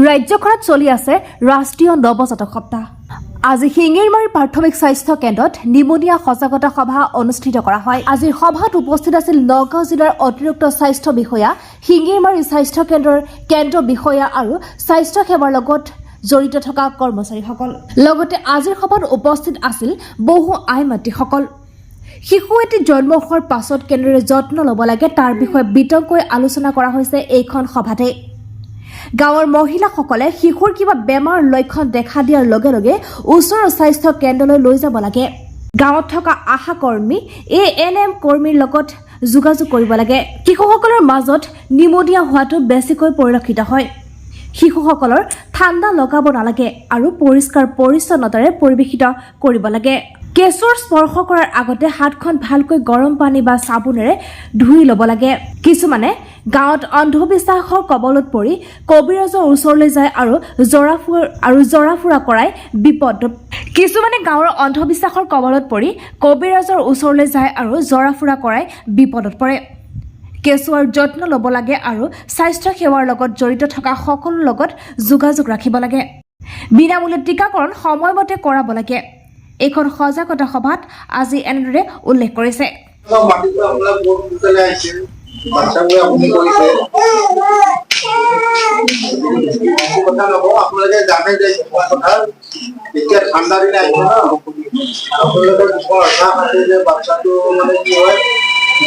ৰাজ্যখনত চলি আছে ৰাষ্ট্ৰীয় নৱজাতক সপ্তাহ। আজি শিঙিৰমাৰী প্ৰাথমিক স্বাস্থ্য কেন্দ্ৰত নিমনিয়া সজাগতা সভা অনুষ্ঠিত কৰা হয়। আজিৰ সভাত উপস্থিত আছিল নগাঁও জিলাৰ অতিৰিক্ত স্বাস্থ্য বিষয়া, শিঙিৰমাৰী স্বাস্থ্য কেন্দ্ৰৰ কেন্দ্ৰ বিষয়া আৰু স্বাস্থ্য সেৱাৰ লগত জড়িত থকা কৰ্মচাৰীসকল। লগতে আজিৰ সভাত উপস্থিত আছিল বহু আই মাতৃসকল। শিশু এটি জন্ম হোৱাৰ পাছত কেনেদৰে যত্ন ল'ব লাগে তাৰ বিষয়ে বিতংকৈ আলোচনা কৰা হৈছে এইখন সভাতে। গাঁৱৰ মহিলাসকলে শিশুৰ কিবা বেমাৰ লক্ষণ দেখা দিয়াৰ লগে লগে ওচৰৰ স্বাস্থ্য কেন্দ্ৰলৈ লৈ যাব লাগে। গাঁৱত থকা আশা কৰ্মী, ANM কৰ্মীৰ লগত যোগাযোগ কৰিব লাগে। শিশুসকলৰ মাজত নিমনিয়া হোৱাটো বেছিকৈ পৰিলক্ষিত হয়। শিশুসকলৰ ঠাণ্ডা লগাব নালাগে আৰু পৰিষ্কাৰ পৰিচ্ছন্নতাৰে পৰিৱেশিত কৰিব লাগে। কেঁচুৰ স্পৰ্শ কৰাৰ আগতে হাতখন ভালকৈ গৰম পানী বা চাবোনেৰে ধুই ল'ব লাগে। কিছুমানে গাঁৱত অন্ধবিশ্বাসৰ কবলত পৰি কবিৰাজৰ ওচৰলৈ যায় আৰু জৰা ফুৰা কৰাই বিপদত। কিছুমানে গাঁৱৰ অন্ধবিশ্বাসৰ কবলত পৰি কবিৰাজৰ ওচৰলৈ যায় আৰু জৰা ফুৰা কৰাই বিপদত পৰে। কেঁচুৱাৰ যত্ন ল'ব লাগে আৰু স্বাস্থ্য সেৱাৰ লগত জড়িত থকা সকলোৰ লগত যোগাযোগ ৰাখিব লাগে। বিনামূলীয়া টীকাকৰণ সময়মতে কৰাব লাগে। এইখন সজাগতা সভাত আজি এনেদৰে উল্লেখ কৰিছে। ঠাণ্ডা দিন আহিছে ন, আপোনালোকৰ বাচ্চাটো মানে কি হয়,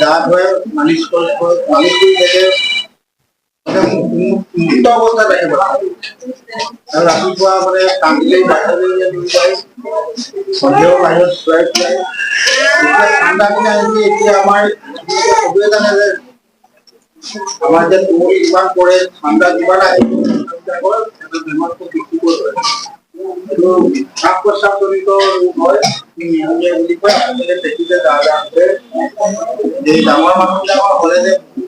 গা ধুৱাই মালিচ কৰি থাকে, মুক্ত অৱস্থাত ৰাখিব আৰু ৰাতিপুৱা মানে কান্দিলেই বাচ্চালৈ লৈ যায়, সন্ধিয়াও বাহিৰত চুৱাই ফুৰাই। ঠাণ্ডা দিন আহিছে, এতিয়া আমাৰ চবেই জানে যে আমাৰ যে তুমুল ইমান পৰে, ঠাণ্ডা যিমান আহিব বেমাৰটো বৃদ্ধি কৰিব পাৰে। এইটো শ্বাস প্ৰশ্বাসজনিত ৰোগ হয়, নিমনিয়া বুলি কয়। আজিকালি দেখিছে ডাঙৰ মানুহবিলাকৰ হ'লে যে